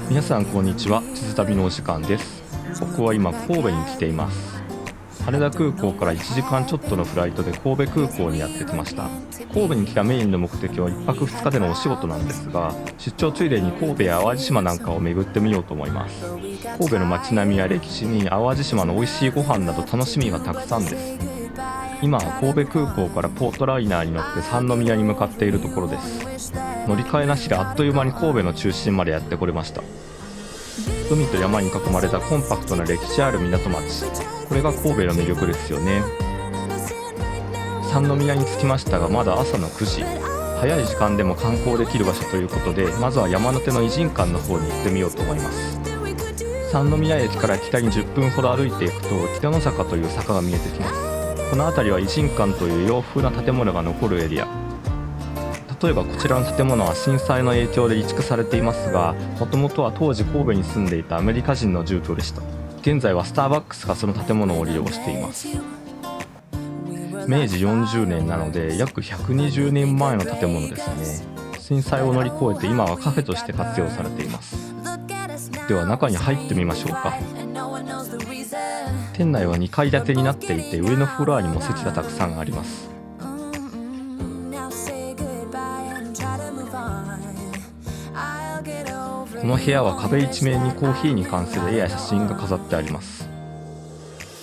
皆さんこんにちは。地図旅のお時間です。僕は今神戸に来ています。羽田空港から1時間ちょっとのフライトで神戸空港にやってきました。神戸に来たメインの目的は1泊2日でのお仕事なんですが、出張ついでに神戸や淡路島なんかを巡ってみようと思います。神戸の街並みや歴史に淡路島の美味しいご飯など楽しみがたくさんです。今は神戸空港からポートライナーに乗って三宮に向かっているところです。乗り換えなしであっという間に神戸の中心までやってこれました。海と山に囲まれたコンパクトな歴史ある港町、これが神戸の魅力ですよね。三宮に着きましたがまだ朝の9時、早い時間でも観光できる場所ということで、まずは山手の異人館の方に行ってみようと思います。三宮駅から北に10分ほど歩いていくと北の坂という坂が見えてきます。この辺りは異人館という洋風な建物が残るエリア。例えばこちらの建物は震災の影響で移築されていますが、もともとは当時神戸に住んでいたアメリカ人の住居でした。現在はスターバックスがその建物を利用しています。明治40年なので約120年前の建物ですね。震災を乗り越えて今はカフェとして活用されています。では中に入ってみましょうか。店内は2階建てになっていて、上のフロアにも席がたくさんあります。この部屋は壁一面にコーヒーに関する絵や写真が飾ってあります。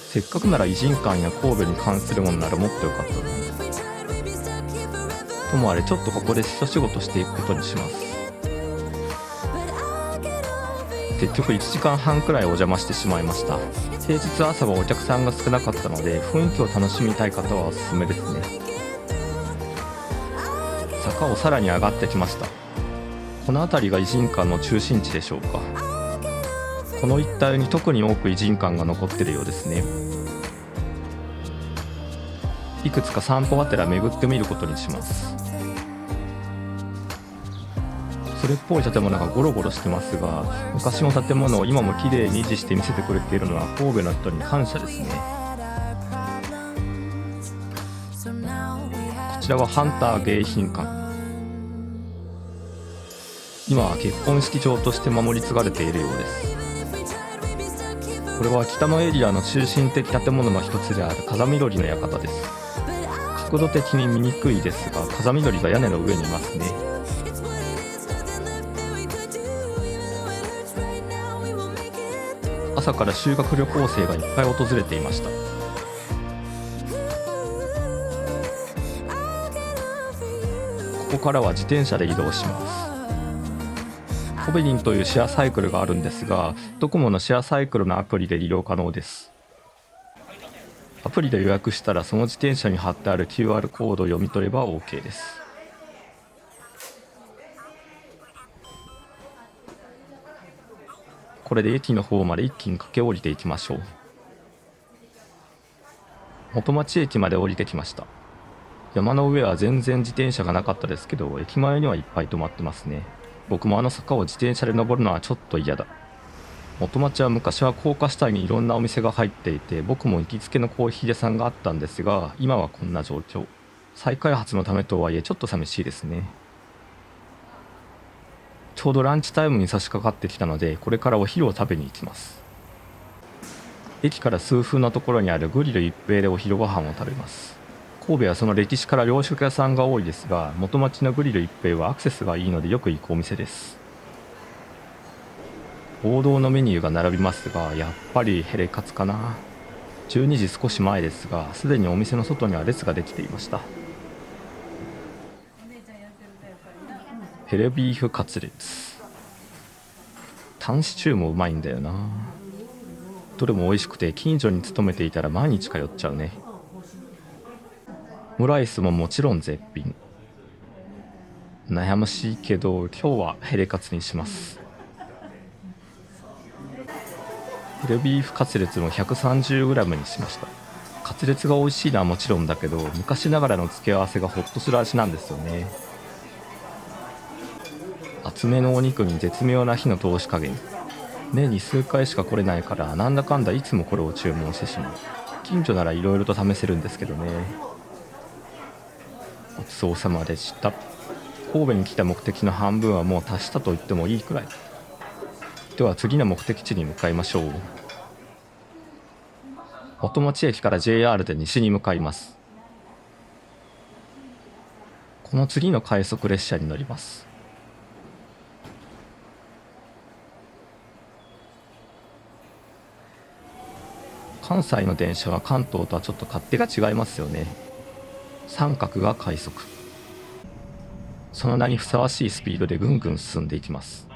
せっかくなら異人館や神戸に関するものならもっとよかったのに。ともあれちょっとここで一仕事していくことにします。結局1時間半くらいお邪魔してしまいました。平日朝はお客さんが少なかったので雰囲気を楽しみたい方はおすすめですね。坂をさらに上がってきました。この辺りが異人館の中心地でしょうか。この一帯に特に多く異人館が残っているようですね。いくつか散歩がてら巡ってみることにします。それっぽい建物がゴロゴロしてますが、昔の建物を今もきれいに維持して見せてくれているのは神戸の人に感謝ですね。こちらはハンター迎賓館。今は結婚式場として守り継がれているようです。これは北のエリアの中心的建物の一つである風見鶏の館です。角度的に見にくいですが、風見鶏が屋根の上にいますね。朝から修学旅行生がいっぱい訪れていました。ここからは自転車で移動します。コベリンというシェアサイクルがあるんですが、ドコモのシェアサイクルのアプリで利用可能です。アプリで予約したらその自転車に貼ってある QR コードを読み取れば OK です。これで駅の方まで一気に駆け下りていきましょう。元町駅まで降りてきました。山の上は全然自転車がなかったですけど、駅前にはいっぱい止まってますね。僕もあの坂を自転車で登るのはちょっと嫌だ。元町は昔は高架下にいろんなお店が入っていて、僕も行きつけのコーヒー屋さんがあったんですが、今はこんな状況。再開発のためとはいえちょっと寂しいですね。ちょうどランチタイムに差し掛かってきたので、これからお昼を食べに行きます。駅から数分のところにあるグリル一平でお昼ご飯を食べます。神戸はその歴史から洋食屋さんが多いですが、元町のグリル一平はアクセスがいいのでよく行くお店です。王道のメニューが並びますが、やっぱりヘレカツかな。12時少し前ですが、すでにお店の外には列ができていました。ヘレビーフカツレツ。タンシチューもうまいんだよな。どれも美味しくて近所に勤めていたら毎日通っちゃうね。オムライスももちろん絶品。悩ましいけど今日はヘレカツにします。ヘレビーフカツレツも 130g にしました。カツレツが美味しいのはもちろんだけど、昔ながらの付け合わせがホッとする味なんですよね。厚めのお肉に絶妙な火の通し加減。年に数回しか来れないからなんだかんだいつもこれを注文してしまう。近所ならいろいろと試せるんですけどね。ごちそうさまでした。神戸に来た目的の半分はもう達したと言ってもいいくらい。では次の目的地に向かいましょう。元町駅から JR で西に向かいます。この次の快速列車に乗ります。関西の電車は関東とはちょっと勝手が違いますよね。三角が快速。その名にふさわしいスピードでぐんぐん進んでいきます。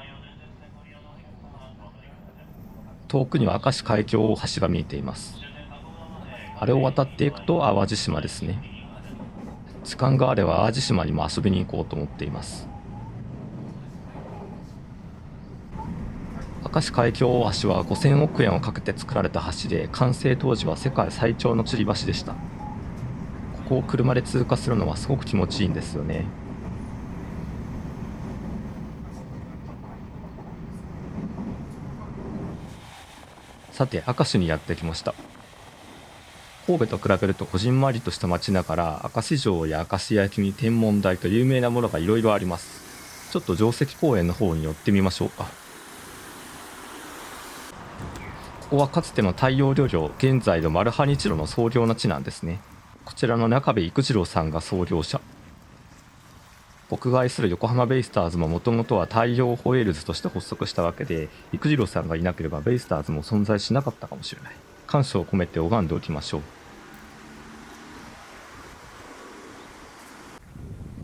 遠くには明石海峡大橋が見えています。あれを渡っていくと淡路島ですね。時間があれば淡路島にも遊びに行こうと思っています。明石海峡大橋は5000億円をかけて作られた橋で、完成当時は世界最長の吊り橋でした。ここを車で通過するのはすごく気持ちいいんですよね。さて、明石にやってきました。神戸と比べるとこじんまりとした街ながら、明石城や明石焼に天文台と有名なものがいろいろあります。ちょっと城跡公園の方に寄ってみましょうか。ここはかつての太陽旅寮、現在のマルハニチロの創業の地なんですね。こちらの中部育次郎さんが創業者。僕が愛する横浜ベイスターズももともとは太陽ホエールズとして発足したわけで、育次郎さんがいなければベイスターズも存在しなかったかもしれない。感謝を込めて拝んでおきましょう。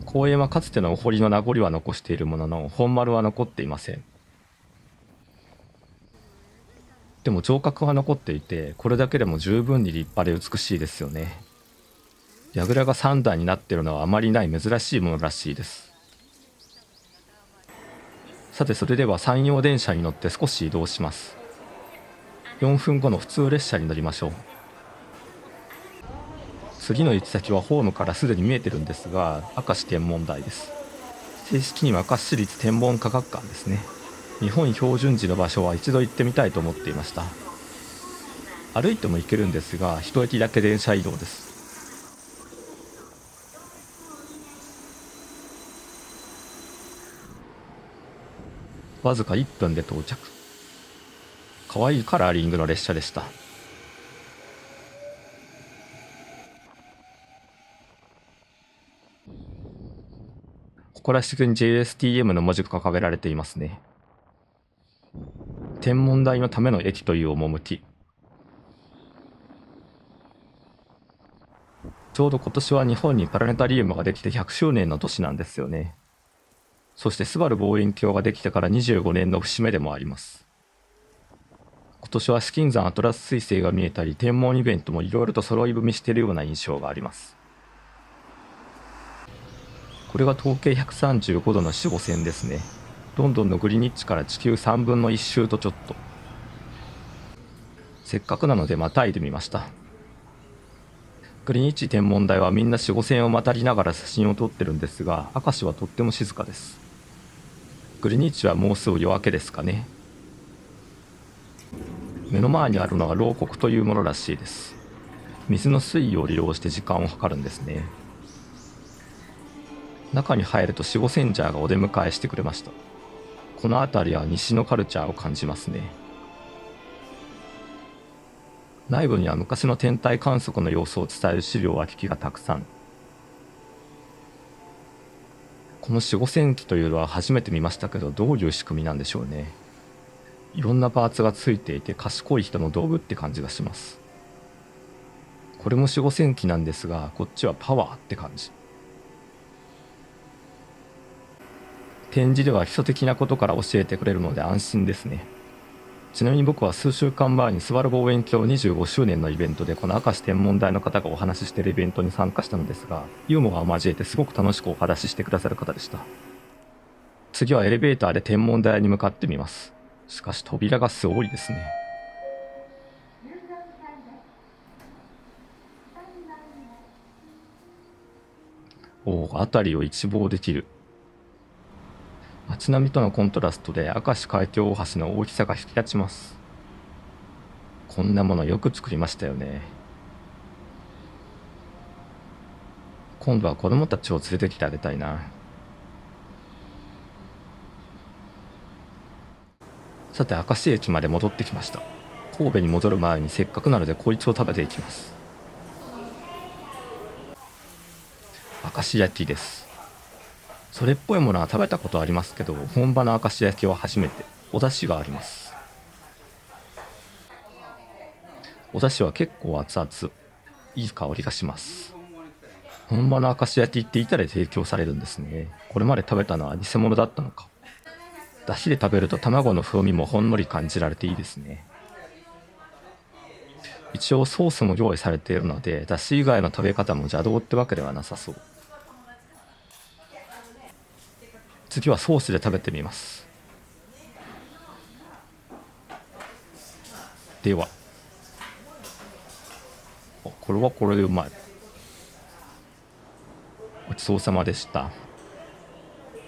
公園はかつてのお堀の名残は残しているものの、本丸は残っていません。でも城郭は残っていて、これだけでも十分に立派で美しいですよね。櫓が3段になっているのはあまりない珍しいものらしいです。さて、それでは山陽電車に乗って少し移動します。4分後の普通列車に乗りましょう。次の行き先はホームからすでに見えてるんですが、明石天文台です。正式には明石市立天文科学館ですね。日本標準時の場所は一度行ってみたいと思っていました。歩いても行けるんですが、一駅だけ電車移動です。わずか1分で到着。可愛いカラーリングの列車でした。誇らしげに JSTM の文字が掲げられていますね。天文台のための駅という趣。ちょうど今年は日本にプラネタリウムができて100周年の年なんですよね。そしてスバル望遠鏡ができてから25年の節目でもあります。今年は資金山アトラス彗星が見えたり、天文イベントもいろいろと揃い踏みしているような印象があります。これが統計135度の守護線ですね。ロンドンのグリニッチから地球3分の1周とちょっと。せっかくなのでまたいでみました。グリニッチ天文台はみんな守護線をまたりながら写真を撮ってるんですが、明石はとっても静かです。グリニッチはもうすぐ夜明けですかね。目の前にあるのは漏刻というものらしいです。水の水位を利用して時間を測るんですね。中に入ると守護センジャーがお出迎えしてくれました。この辺りは西のカルチャーを感じますね。内部には昔の天体観測の様子を伝える資料や機器がたくさん。この守護線機というのは初めて見ましたけど、どういう仕組みなんでしょうね。いろんなパーツがついていて賢い人の道具って感じがします。これも守護線機なんですが、こっちはパワーって感じ。展示では基礎的なことから教えてくれるので安心ですね。ちなみに僕は数週間前にスバル望遠鏡25周年のイベントでこの明石天文台の方がお話ししているイベントに参加したのですが、ユーモアを交えてすごく楽しくお話ししてくださる方でした。次はエレベーターで天文台に向かってみます。しかし扉がすごいですね。おお、辺りを一望できる。街並みとのコントラストで明石海峡大橋の大きさが引き立ちます。こんなものよく作りましたよね。今度は子供たちを連れてきてあげたいな。さて、明石駅まで戻ってきました。神戸に戻る前にせっかくなのでこいつを食べていきます。明石焼きです。それっぽいものは食べたことありますけど、本場の明石焼きは初めて。お出汁があります。お出汁は結構熱々、いい香りがします。本場の明石焼きって板で提供されるんですね。これまで食べたのは偽物だったのか。出汁で食べると卵の風味もほんのり感じられていいですね。一応ソースも用意されているので、出汁以外の食べ方も邪道ってわけではなさそう。次はソースで食べてみます。では、これはこれでうまい。ごちそうさまでした。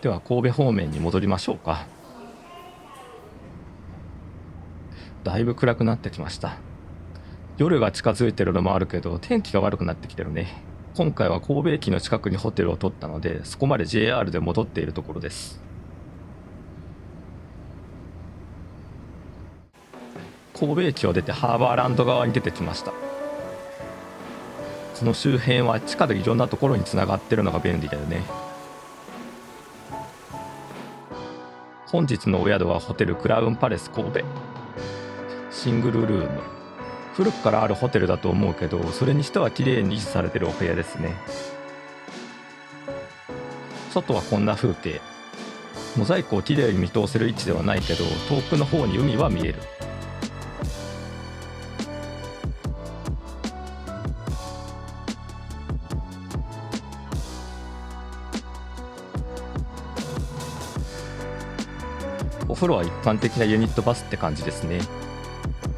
では神戸方面に戻りましょうか。だいぶ暗くなってきました。夜が近づいてるのもあるけど、天気が悪くなってきてるね。今回は神戸駅の近くにホテルを取ったので、そこまで JR で戻っているところです。神戸駅を出てハーバーランド側に出てきました。この周辺は地下でいろんなところにつながってるのが便利だよね。本日のお宿はホテルクラウンパレス神戸。シングルルーム。古くからあるホテルだと思うけど、それにしては綺麗に維持されてるお部屋ですね。外はこんな風景。モザイクを綺麗に見通せる位置ではないけど、遠くの方に海は見える。お風呂は一般的なユニットバスって感じですね。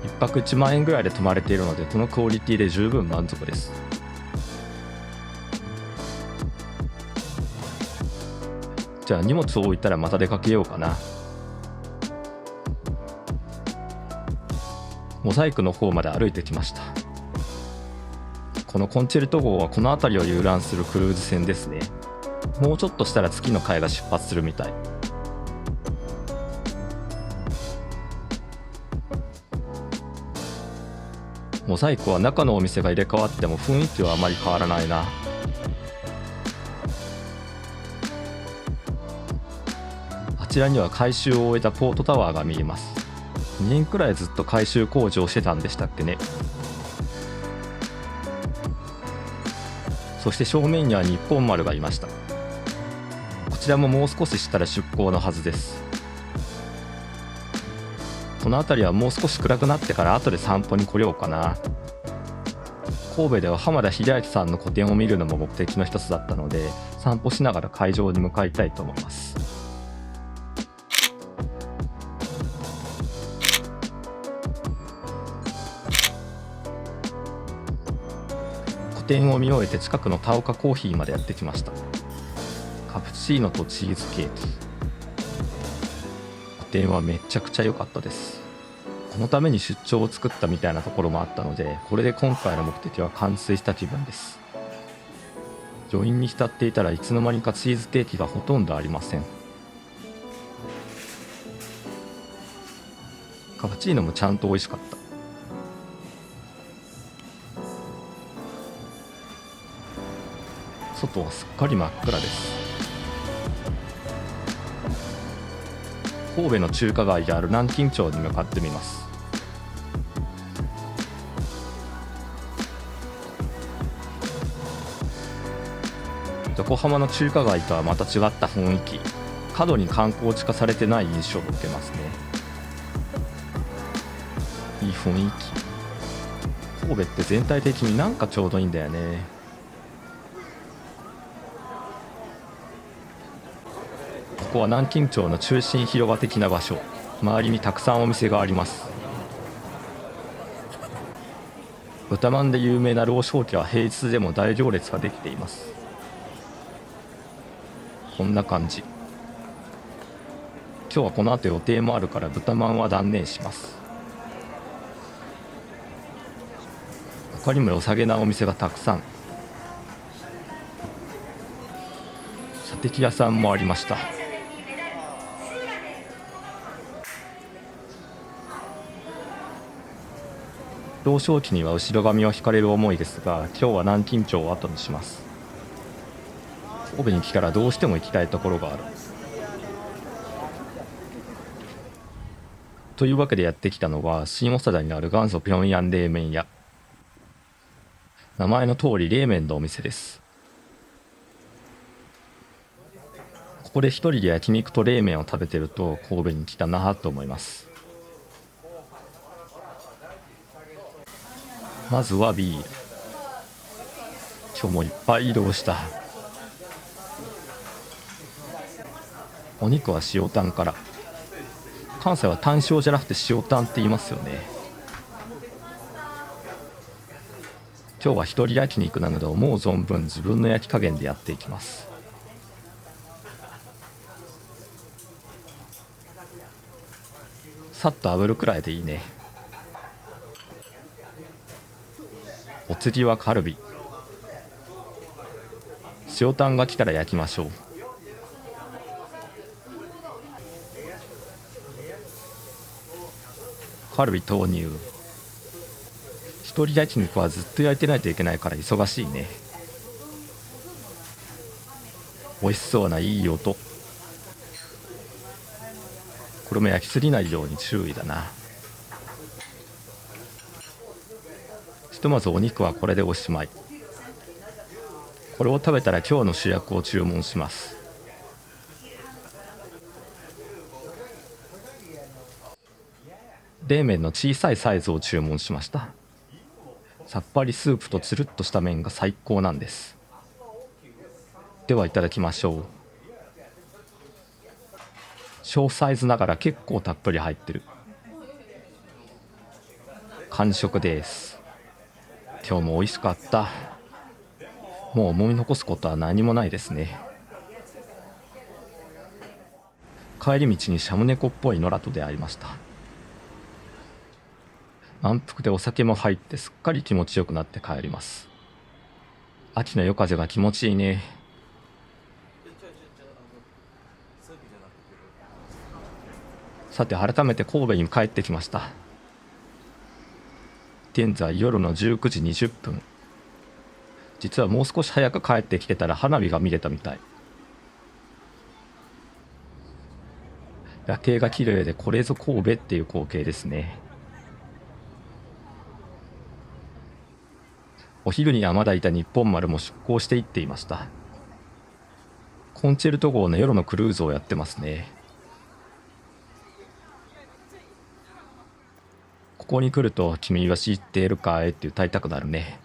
1泊1万円ぐらいで泊まれているので、このクオリティで十分満足です。じゃあ荷物を置いたらまた出かけようかな。モザイクの方まで歩いてきました。このコンチェルト号はこの辺りを遊覧するクルーズ船ですね。もうちょっとしたら次の回が出発するみたい。モザイクは中のお店が入れ替わっても雰囲気はあまり変わらないな。あちらには改修を終えたポートタワーが見えます。2年くらいずっと改修工事をしてたんでしたっけね。そして正面には日本丸がいました。こちらももう少ししたら出港のはずです。この辺りはもう少し暗くなってから後で散歩に来ようかな。神戸では浜田秀明さんの個展を見るのも目的の一つだったので、散歩しながら会場に向かいたいと思います。個展を見終えて近くの田岡コーヒーまでやってきました。カプチーノとチーズケーキ。個展はめちゃくちゃ良かったです。このために出張を作ったみたいなところもあったので、これで今回の目的は完遂した気分です。余韻に浸っていたらいつの間にかチーズケーキがほとんどありません。カプチーノもちゃんと美味しかった。外はすっかり真っ暗です。神戸の中華街である南京町に向かってみます。横浜の中華街とはまた違った雰囲気。過度に観光地化されてない印象を受けますね。いい雰囲気。神戸って全体的になんかちょうどいいんだよね。ここは南京町の中心広場的な場所。周りにたくさんお店があります。豚まんで有名な老少家は平日でも大行列ができています。こんな感じ。今日はこの後予定もあるから豚まんは断念します。他にも良さげなお店がたくさん。射的屋さんもありました。幼少期には後ろ髪を引かれる思いですが、今日は南京町を後にします。神戸に来たらどうしても行きたいところがある。というわけでやってきたのは新長田にある元祖平壌冷麺屋。名前の通り冷麺のお店です。ここで一人で焼肉と冷麺を食べてると神戸に来たなと思います。まずはビール。今日もいっぱい移動した。お肉は塩タンから。関西はタン塩じゃなくて塩タンって言いますよね。今日は一人焼肉なので思う存分自分の焼き加減でやっていきます。さっと炙るくらいでいいね。お次はカルビ。塩タンが来たら焼きましょう。カルビ投入。一人焼肉はずっと焼いてないといけないから忙しいね。美味しそうないい音。これも焼きすぎないように注意だな。ひとまずお肉はこれでおしまい。これを食べたら今日の主役を注文します。冷麺の小さいサイズを注文しました。さっぱりスープとつるっとした麺が最高なんです。ではいただきましょう。小サイズながら結構たっぷり入ってる。完食です。今日も美味しかった。もう思い残すことは何もないですね。帰り道にシャム猫っぽい野良と出会いました。満腹でお酒も入ってすっかり気持ちよくなって帰ります。秋の夜風が気持ちいいね。さて改めて神戸に帰ってきました。現在夜の19時20分。実はもう少し早く帰ってきてたら花火が見れたみたい。夜景が綺麗でこれぞ神戸っていう光景ですね。お昼にはまだいた日本丸も出港していっていました。コンチェルト号の夜のクルーズをやってますね。ここに来ると君は知っているかいって歌いたくなるね。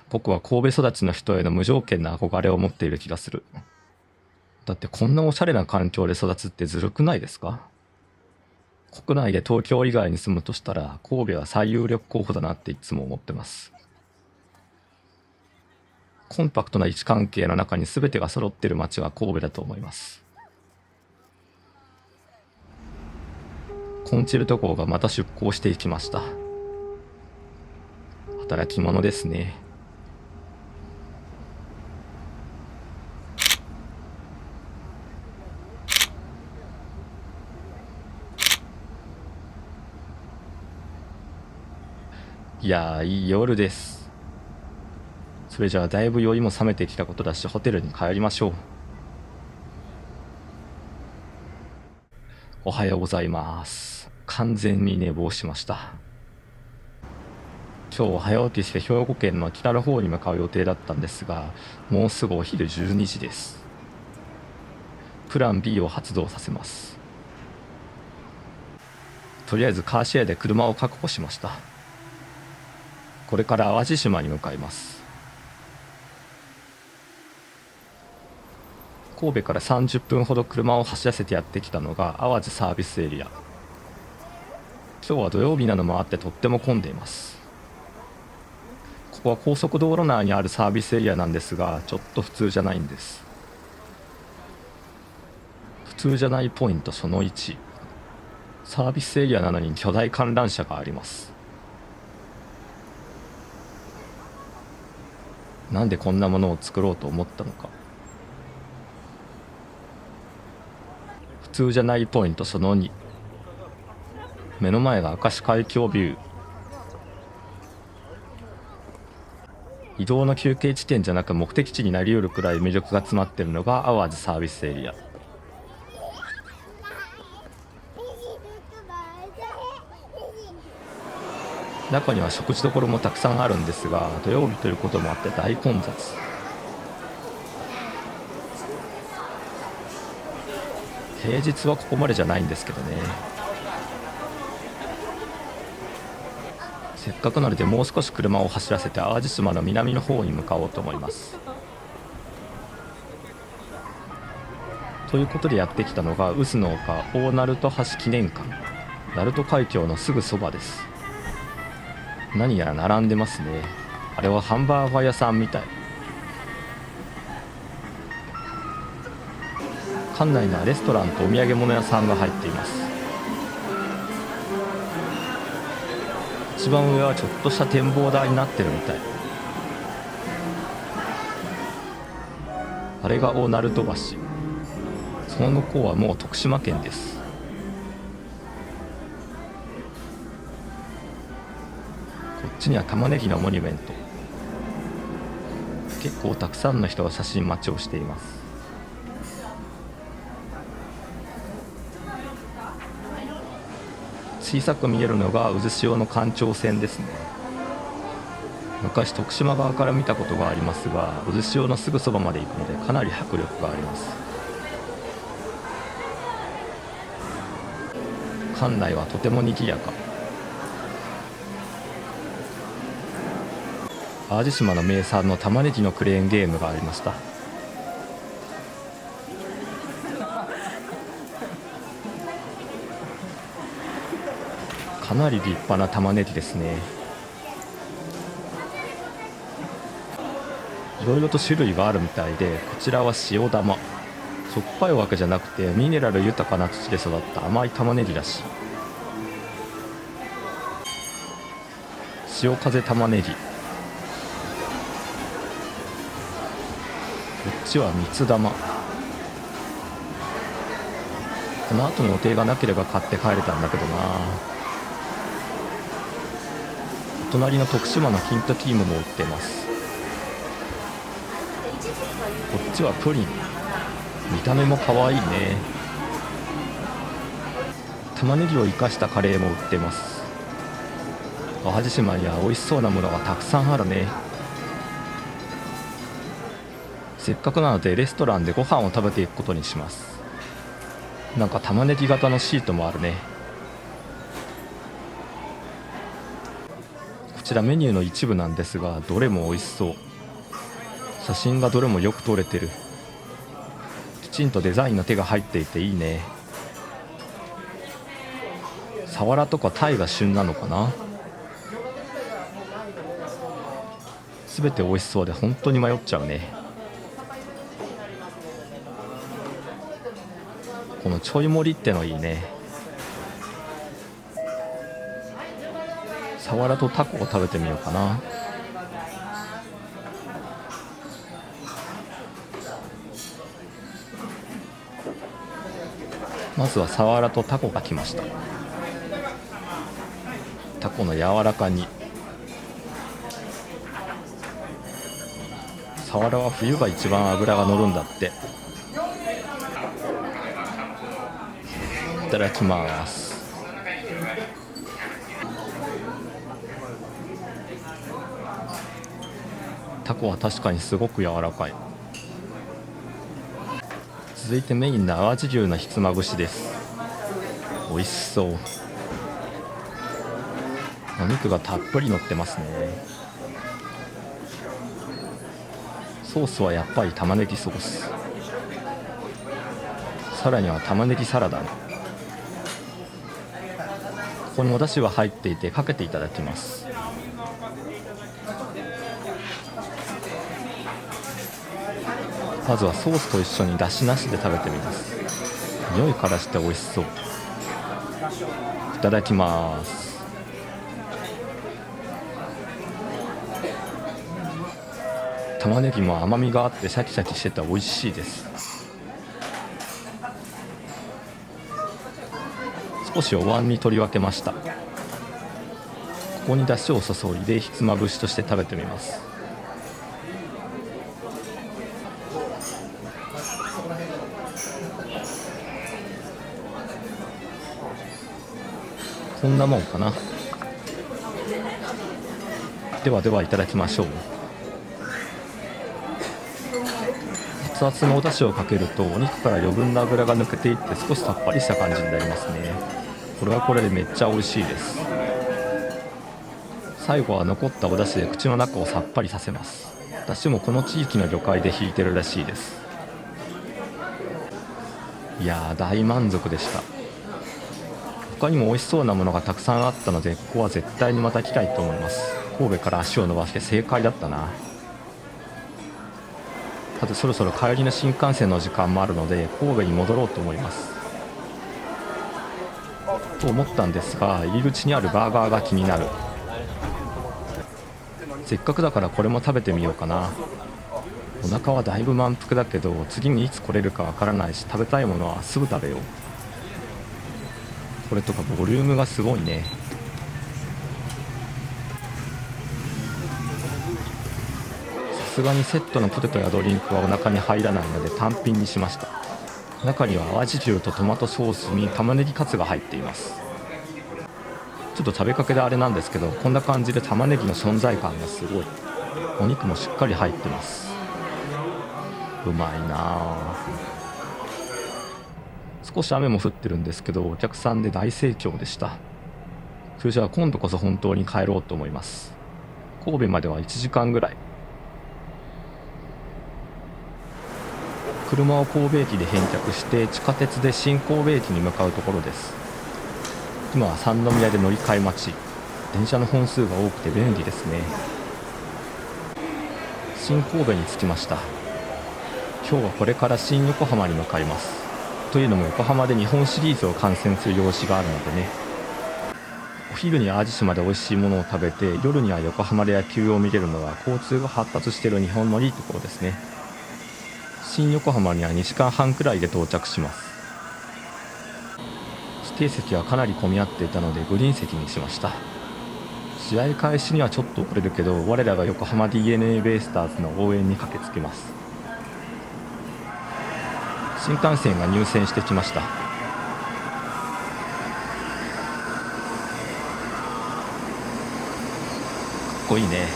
僕は神戸育ちの人への無条件な憧れを持っている気がする。だってこんなおしゃれな環境で育つってずるくないですか？国内で東京以外に住むとしたら神戸は最有力候補だなっていつも思ってます。コンパクトな位置関係の中に全てが揃っている街は神戸だと思います。コンチェルト号がまた出港していきました。働き者ですね。いやー、いい夜です。それじゃあだいぶ酔いも冷めてきたことだしホテルに帰りましょう。おはようございます。完全に寝坊しました。今日早起きして兵庫県の北の方に向かう予定だったんですが、もうすぐお昼12時です。プラン B を発動させます。とりあえずカーシェアで車を確保しました。これから淡路島に向かいます。神戸から30分ほど車を走らせてやってきたのが淡路サービスエリア。今日は土曜日なのもあってとっても混んでいます。ここは高速道路内にあるサービスエリアなんですが、ちょっと普通じゃないんです。普通じゃないポイントその1、サービスエリアなのに巨大観覧車があります。なんでこんなものを作ろうと思ったのか。普通じゃないポイントその2、目の前が明石海峡ビュー。移動の休憩地点じゃなく目的地になりうるくらい魅力が詰まっているのが淡路サービスエリア。中には食事処もたくさんあるんですが、土曜日ということもあって大混雑。平日はここまでじゃないんですけどね。せっかくなのでもう少し車を走らせて淡路島の南の方に向かおうと思います。ということでやってきたのが渦の丘大鳴門橋記念館、鳴門海峡のすぐそばです。何やら並んでますね。あれはハンバーガー屋さんみたい。館内にはレストランとお土産物屋さんが入っています。一番上はちょっとした展望台になってるみたい。あれが大鳴門橋、その向こうはもう徳島県です。こっちには玉ねぎのモニュメント。結構たくさんの人が写真待ちをしています。小さく見えるのが渦潮の環状線ですね。昔徳島側から見たことがありますが、渦潮のすぐそばまで行くのでかなり迫力があります。館内はとても賑やか。淡路島の名産の玉ねぎのクレーンゲームがありました。かなり立派な玉ねぎですね。いろいろと種類があるみたいで、こちらは塩玉。しょっぱいわけじゃなくてミネラル豊かな土で育った甘い玉ねぎらしい。潮風玉ねぎ。こっちは蜜玉。この後の予定がなければ買って帰れたんだけどな。お隣の徳島のキントキームも売ってます。こっちはプリン。見た目も可愛いね。玉ねぎを生かしたカレーも売ってます。淡路島には美味しそうなものがたくさんあるね。せっかくなのでレストランでご飯を食べていくことにします。なんか玉ねぎ型のシートもあるね。こちらメニューの一部なんですが、どれも美味しそう。写真がどれもよく撮れてる。きちんとデザインの手が入っていていいね。サワラとかタイが旬なのかな。すべて美味しそうで本当に迷っちゃうね。このちょい盛りってのいいね。サワラとタコを食べてみようかな。まずはサワラとタコが来ました。タコの柔らかに。サワラは冬が一番脂が乗るんだって。いただきます。タコは確かにすごく柔らかい。続いてメインの淡路牛のひつまぶしです。美味しそう。お肉がたっぷり乗ってますね。ソースはやっぱり玉ねぎソース。さらには玉ねぎサラダに。ここにお出汁は入っていてかけていただきます。まずはソースと一緒にだしなしで食べてみます。匂いからして美味しそう。いただきます。玉ねぎも甘みがあってシャキシャキしてて美味しいです。少しお椀に取り分けました。ここに出汁を注いでひつまぶしとして食べてみます。こんなもんかな。ではいただきましょう。熱々のお出汁をかけるとお肉から余分な脂が抜けていって少しさっぱりした感じになりますね。これはこれでめっちゃ美味しいです。最後は残ったお出汁で口の中をさっぱりさせます。出汁もこの地域の魚介で引いてるらしいです。いやー、大満足でした。他にも美味しそうなものがたくさんあったので、ここは絶対にまた来たいと思います。神戸から足を伸ばして正解だったな。さて、そろそろ帰りの新幹線の時間もあるので神戸に戻ろうと思います。と思ったんですが、入り口にあるバーガーが気になる。せっかくだからこれも食べてみようかな。お腹はだいぶ満腹だけど、次にいつ来れるかわからないし、食べたいものはすぐ食べよう。これとかボリュームがすごいね。さすがにセットのポテトやドリンクはお腹に入らないので単品にしました。中には淡路牛とトマトソースに玉ねぎカツが入っています。ちょっと食べかけであれなんですけど、こんな感じで玉ねぎの存在感がすごい。お肉もしっかり入ってます。うまいなあ。少し雨も降ってるんですけど、お客さんで大盛況でした。それじゃあ今度こそ本当に帰ろうと思います。神戸までは1時間ぐらい。車を神戸駅で返却して地下鉄で新神戸駅に向かうところです。今は三宮で乗り換え待ち。電車の本数が多くて便利ですね。新神戸に着きました。今日はこれから新横浜に向かいます。というのも横浜で日本シリーズを観戦する用事があるのでね。お昼に淡路島で美味しいものを食べて、夜には横浜で野球を見れるのは交通が発達している日本のいいところですね。新横浜には2時間半くらいで到着します。指定席はかなり混み合っていたのでグリーン席にしました。試合開始にはちょっと遅れるけど、我らが横浜 DNA ベイスターズの応援に駆けつけます。新幹線が入線してきました。かっこいいね。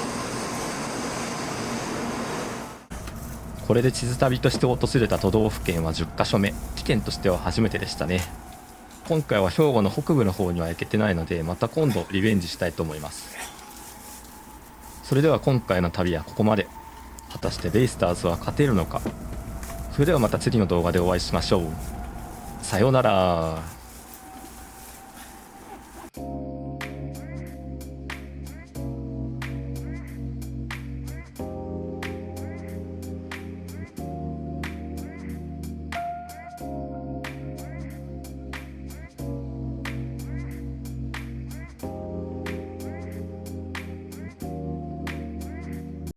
これで地図旅として訪れた都道府県は10カ所目。期県としては初めてでしたね。今回は兵庫の北部の方には行けてないので、また今度リベンジしたいと思います。それでは今回の旅はここまで。果たしてベイスターズは勝てるのか。それではまた次の動画でお会いしましょう。さようなら。